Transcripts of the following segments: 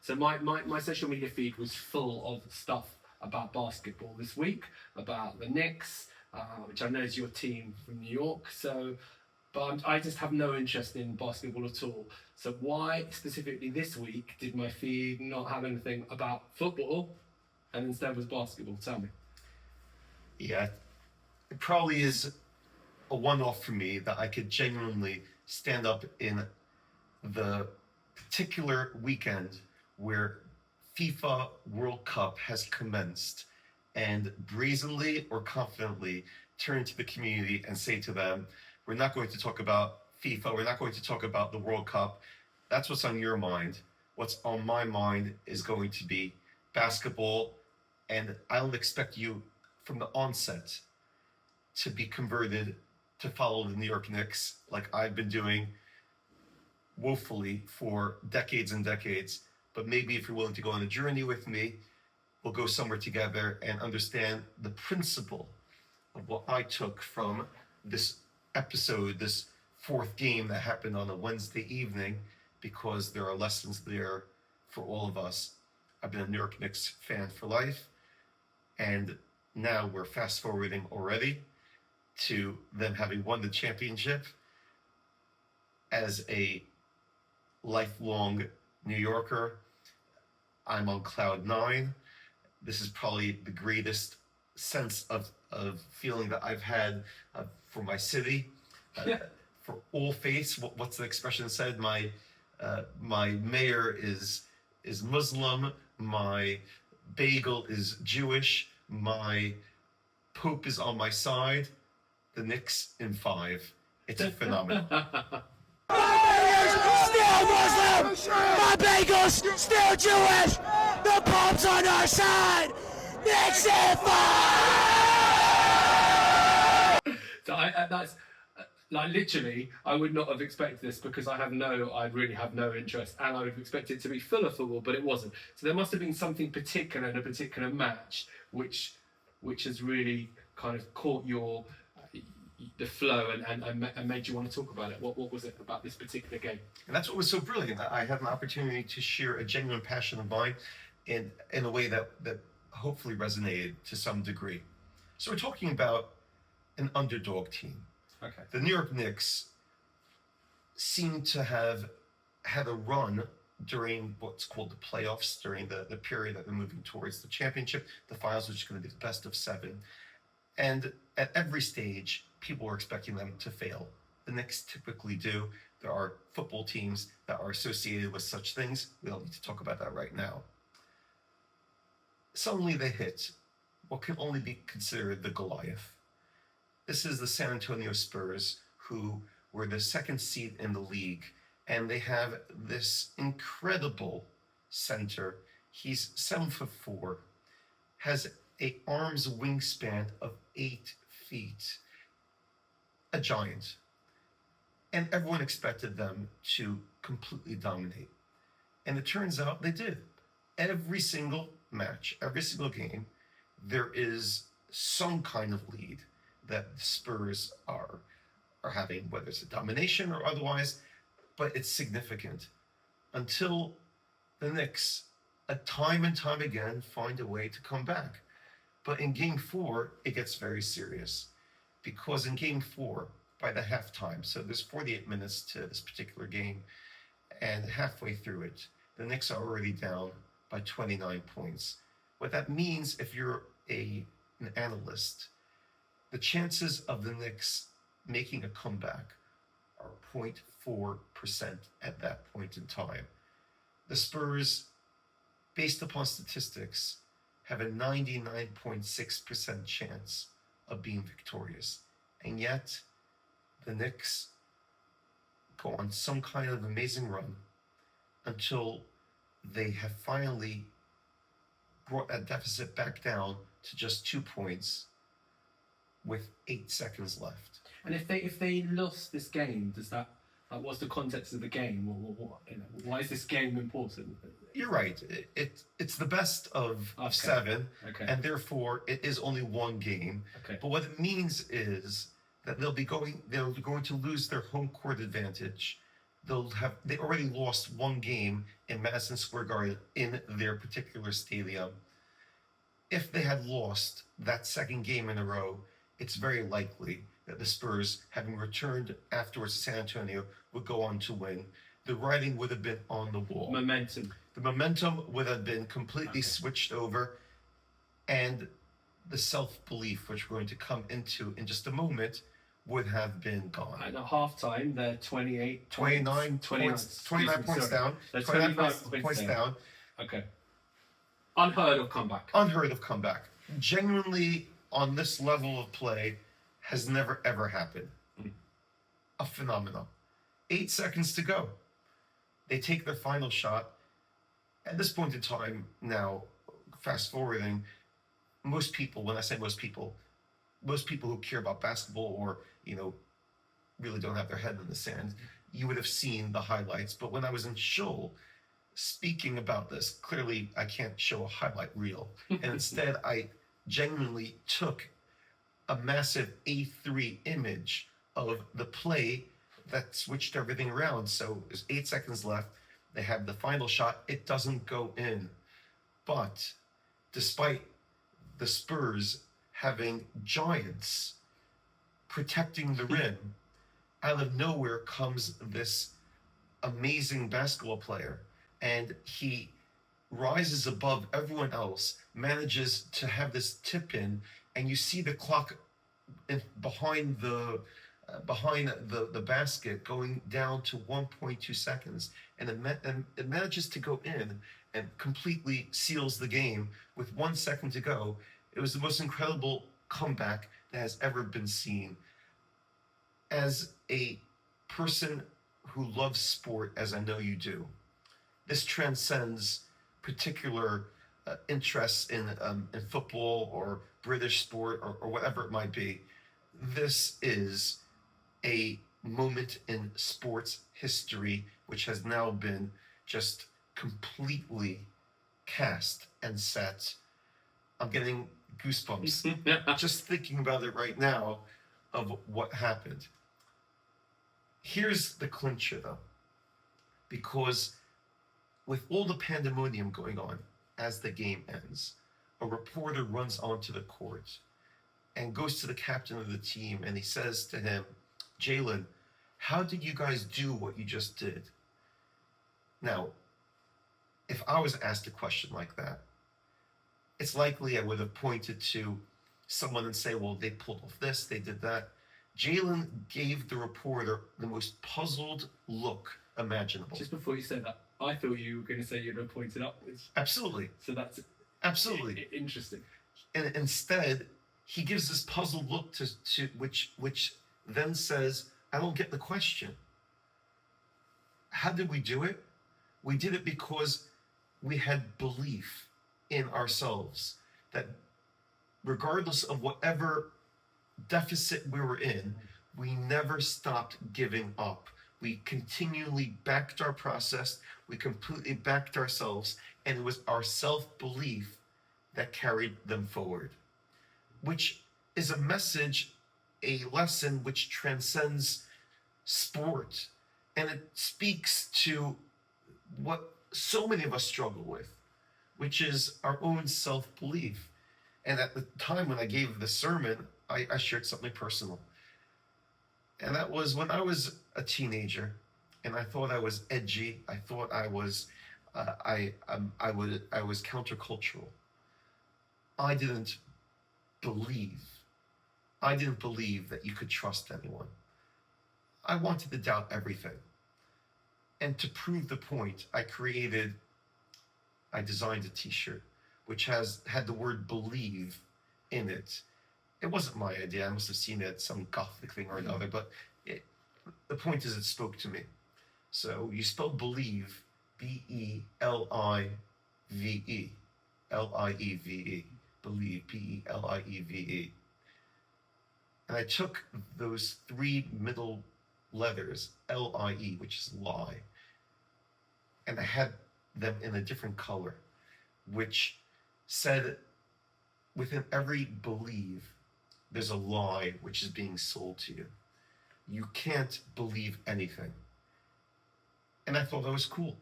So my social media feed was full of stuff about basketball this week, about the Knicks, which I know is your team from New York. So, but I just have no interest in basketball at all. So why specifically this week did my feed not have anything about football and instead was basketball? Tell me. Yeah, it probably is a one-off for me that I could genuinely stand up in the particular weekend where FIFA World Cup has commenced and brazenly or confidently turn to the community and say to them, we're not going to talk about FIFA, we're not going to talk about the World Cup. That's what's on your mind. What's on my mind is going to be basketball, and I don't expect you from the onset to be converted to follow the New York Knicks like I've been doing woefully for decades and decades. But maybe if you're willing to go on a journey with me, we'll go somewhere together and understand the principle of what I took from this episode, this fourth game that happened on a Wednesday evening, because there are lessons there for all of us. I've been a New York Knicks fan for life, and now we're fast forwarding already to them having won the championship. As a lifelong New Yorker, I'm on cloud nine. This is probably the greatest sense of feeling that I've had for my city. For all faiths, what's the expression said? My mayor is Muslim, my bagel is Jewish, my Pope is on my side, the Knicks in 5. It's a phenomenon. Still Muslim! My bagel's still Jewish! The Pope's on our side! Knicks in 5! So that's like literally, I would not have expected this because I really have no interest, and I would have expected it to be full of football, but it wasn't. So there must have been something particular in a particular match which has really kind of caught your the flow and made you want to talk about it. What was it about this particular game? And that's what was so brilliant. I had an opportunity to share a genuine passion of mine in a way that hopefully resonated to some degree. So we're talking about an underdog team. Okay. The New York Knicks seem to have had a run during what's called the playoffs, during the period that they're moving towards the championship, the finals, which is going to be the best of 7. And at every stage, people were expecting them to fail. The Knicks typically do. There are football teams that are associated with such things. We don't need to talk about that right now. Suddenly they hit what can only be considered the Goliath. This is the San Antonio Spurs, who were the 2nd seed in the league, and they have this incredible center. He's 7'4", has an arm's wingspan of 8 feet, a giant. And everyone expected them to completely dominate. And it turns out they did. Every single match, every single game, there is some kind of lead that the Spurs are having, whether it's a domination or otherwise, but it's significant. Until the Knicks, time and time again, find a way to come back. But in Game 4, it gets very serious. Because in Game 4, by the halftime, so there's 48 minutes to this particular game, and halfway through it, the Knicks are already down by 29 points. What that means, if you're an analyst, the chances of the Knicks making a comeback are 0.4% at that point in time. The Spurs, based upon statistics, have a 99.6% chance of being victorious. And yet, the Knicks go on some kind of amazing run until they have finally brought that deficit back down to just 2 points with 8 seconds left. And if they lost this game, does that what's the context of the game? Why is this game important? You're right. It's the best of 7, and therefore it is only one game. Okay. But what it means is that they're going to lose their home court advantage they already lost one game in Madison Square Garden in their particular stadium. If they had lost that second game in a row, it's very likely that the Spurs, having returned afterwards to San Antonio, would go on to win. The writing would have been on the wall. Momentum. The momentum would have been completely switched over, and the self-belief, which we're going to come into in just a moment, would have been gone. At halftime, they're 29 points down. They're 29 points down. Okay. Unheard of comeback. Unheard of comeback. Genuinely, on this level of play, has never ever happened. A phenomenon. 8 seconds to go. They take their final shot. At this point in time now, fast forwarding, most people, when I say most people who care about basketball or, really don't have their head in the sand, you would have seen the highlights. But when I was in shul speaking about this, clearly I can't show a highlight reel. And instead, I genuinely took a massive A3 image of the play that switched everything around. So there's 8 seconds left. They have the final shot. It doesn't go in. But despite the Spurs having giants protecting the rim, out of nowhere comes this amazing basketball player, and he rises above everyone else, manages to have this tip in, and you see the clock behind the basket going down to 1.2 seconds, and it manages to go in and completely seals the game with 1 second to go. It was the most incredible comeback that has ever been seen. As a person who loves sport, as I know you do, this transcends particular interests in football or British sport or whatever it might be. This is a moment in sports history which has now been just completely cast and set. I'm getting goosebumps just thinking about it right now of what happened. Here's the clincher, though, because with all the pandemonium going on as the game ends, a reporter runs onto the court and goes to the captain of the team, and he says to him, "Jalen, how did you guys do what you just did?" Now, if I was asked a question like that, it's likely I would have pointed to someone and say, well, they pulled off this, they did that. Jalen gave the reporter the most puzzled look imaginable. Just before you said that, I thought you were going to say you'd have pointed upwards. Absolutely. So that's absolutely interesting. And instead, he gives this puzzled look to which then says, I don't get the question. How did we do it? We did it because we had belief in ourselves that regardless of whatever deficit we were in, we never stopped giving up. We continually backed our process, we completely backed ourselves, and it was our self-belief that carried them forward, which is a message, a lesson which transcends sport, and it speaks to what so many of us struggle with, which is our own self-belief. And at the time when I gave the sermon, I shared something personal. And that was when I was a teenager, and I thought I was edgy. I thought I was, I was countercultural. I didn't believe that you could trust anyone. I wanted to doubt everything. And to prove the point, I designed a t-shirt which had the word believe in it. It wasn't my idea. I must have seen it at some Gothic thing or another, but the point is it spoke to me. So you spell believe, B-E-L-I-V-E, L-I-E-V-E, believe, B-E-L-I-E-V-E. And I took those three middle letters, L-I-E, which is lie, and I had them in a different color, which said within every believe, there's a lie which is being sold to you. You can't believe anything. And I thought that was cool.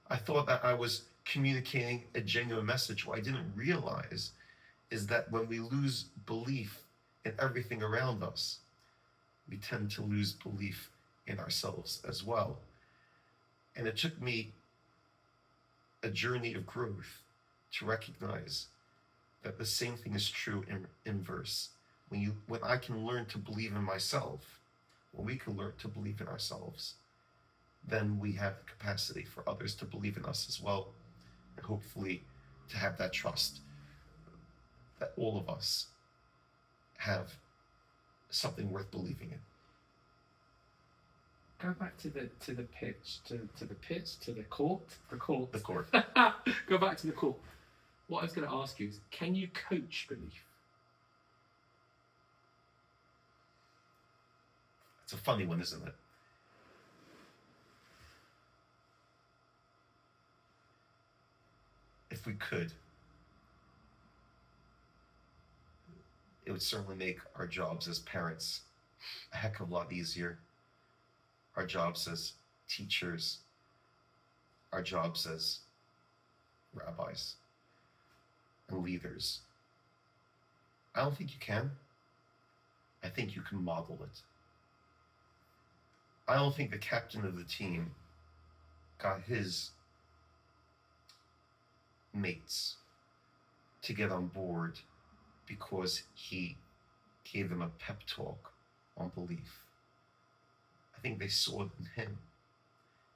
I thought that I was communicating a genuine message. What I didn't realize is that when we lose belief in everything around us, we tend to lose belief in ourselves as well. And it took me a journey of growth to recognize that the same thing is true in inverse. When I can learn to believe in myself, when we can learn to believe in ourselves, then we have the capacity for others to believe in us as well, and hopefully to have that trust that all of us have something worth believing in. Go back to the pitch, to the court. The court. Go back to the court. What I was going to ask you is, can you coach belief? It's a funny one, isn't it? If we could, it would certainly make our jobs as parents a heck of a lot easier. Our jobs as teachers, our jobs as rabbis and leaders. I don't think you can. I think you can model it. I don't think the captain of the team got his mates to get on board because he gave them a pep talk on belief. I think they saw it in him.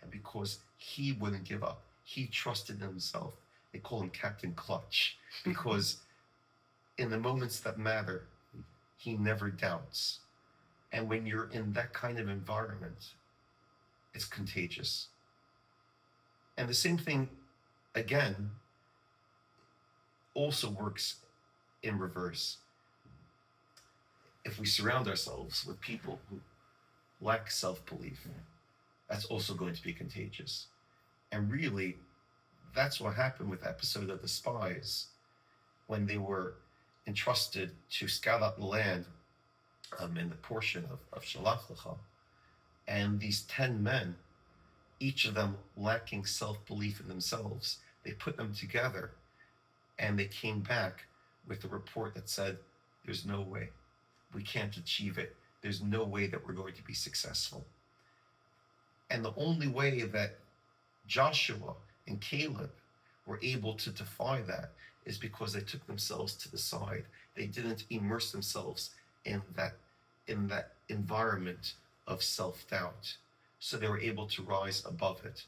And because he wouldn't give up, he trusted in himself. They call him Captain Clutch, because in the moments that matter, he never doubts. And when you're in that kind of environment, it's contagious. And the same thing, again, also works in reverse. If we surround ourselves with people who lack self-belief, that's also going to be contagious. And really, that's what happened with the episode of the Spies, when they were entrusted to scout out the land in the portion of Shelach. And these 10 men, each of them lacking self-belief in themselves, they put them together and they came back with a report that said, there's no way. We can't achieve it. There's no way that we're going to be successful. And the only way that Joshua and Caleb were able to defy that is because they took themselves to the side. They didn't immerse themselves in that environment of self-doubt. So they were able to rise above it,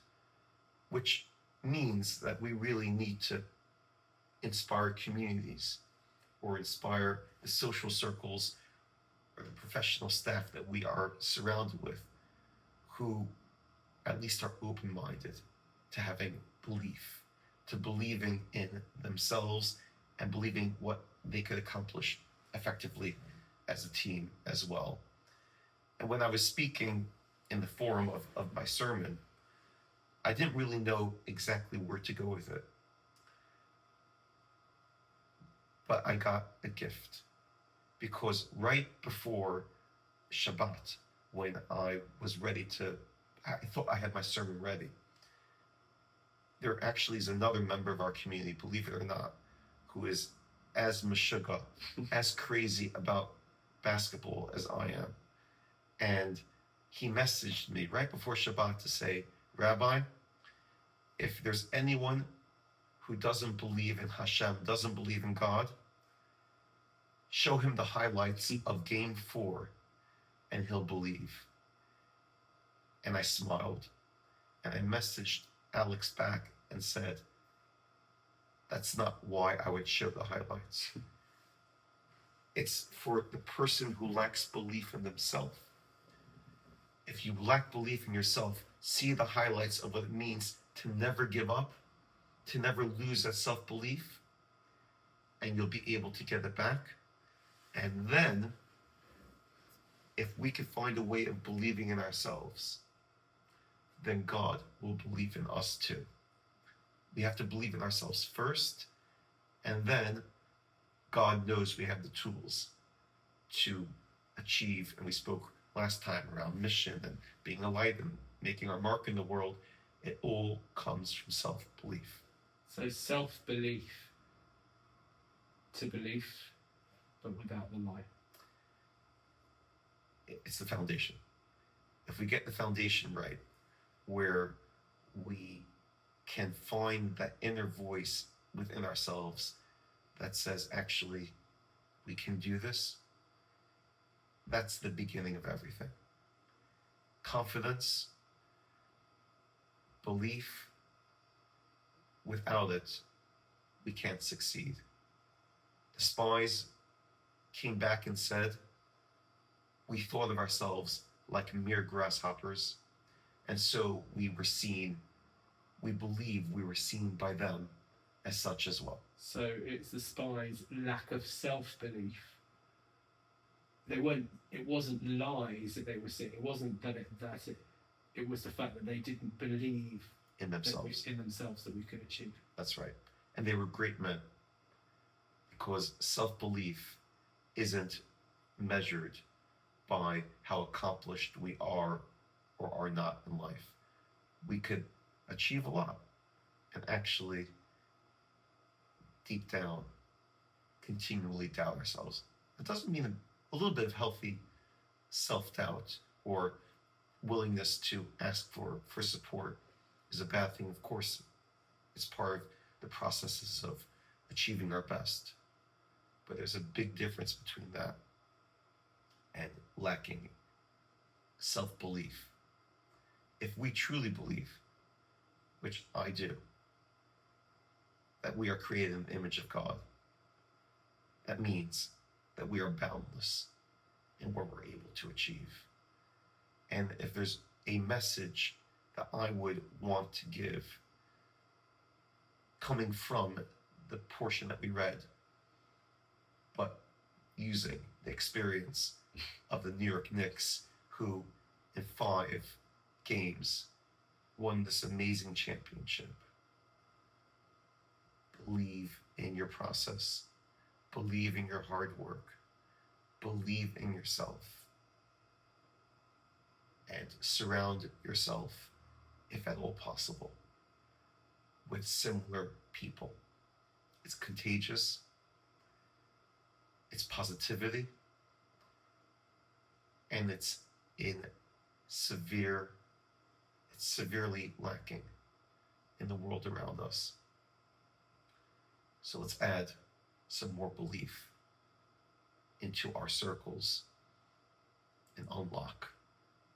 which means that we really need to inspire communities or inspire the social circles or the professional staff that we are surrounded with, who at least are open-minded to having belief, to believing in themselves and believing what they could accomplish effectively as a team as well. And when I was speaking in the forum of my sermon, I didn't really know exactly where to go with it. But I got a gift, because right before Shabbat, when I was I thought I had my sermon ready, there actually is another member of our community, believe it or not, who is as meshuggah, as crazy about basketball as I am. And he messaged me right before Shabbat to say, Rabbi, if there's anyone who doesn't believe in Hashem, doesn't believe in God, show him the highlights of Game 4 and he'll believe. And I smiled and I messaged Alex back and said, that's not why I would show the highlights. It's for the person who lacks belief in themselves. If you lack belief in yourself, see the highlights of what it means to never give up, to never lose that self-belief, and you'll be able to get it back. And then, if we can find a way of believing in ourselves, then God will believe in us too. We have to believe in ourselves first, and then God knows we have the tools to achieve, and we spoke last time around mission and being a light making our mark in the world, it all comes from self-belief. So self-belief to belief, but without the lie. It's the foundation. If we get the foundation right, where we can find that inner voice within ourselves that says, actually, we can do this, that's the beginning of everything. Confidence, belief, without it, we can't succeed. The spies came back and said, we thought of ourselves like mere grasshoppers, and so we believe we were seen by them as such as well. So it's the spies' lack of self-belief. It wasn't lies that they were seeing. It wasn't it was the fact that they didn't believe In themselves. that we could achieve. That's right. And they were great men, because self-belief isn't measured by how accomplished we are or are not in life. We could achieve a lot and actually, deep down, continually doubt ourselves. It doesn't mean a little bit of healthy self-doubt or willingness to ask for support is a bad thing. Of course, it's part of the processes of achieving our best. But there's a big difference between that and lacking self-belief. If we truly believe, which I do, that we are created in the image of God, that means that we are boundless in what we're able to achieve. And if there's a message that I would want to give coming from the portion that we read, but using the experience of the New York Knicks, who in 5 games won this amazing championship. Believe in your process. Believe in your hard work. Believe in yourself. And surround yourself, if at all possible, with similar people. It's contagious. It's positivity. And it's severely lacking in the world around us. So let's add some more belief into our circles and unlock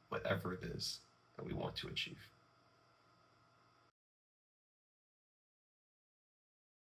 whatever it is that we want to achieve.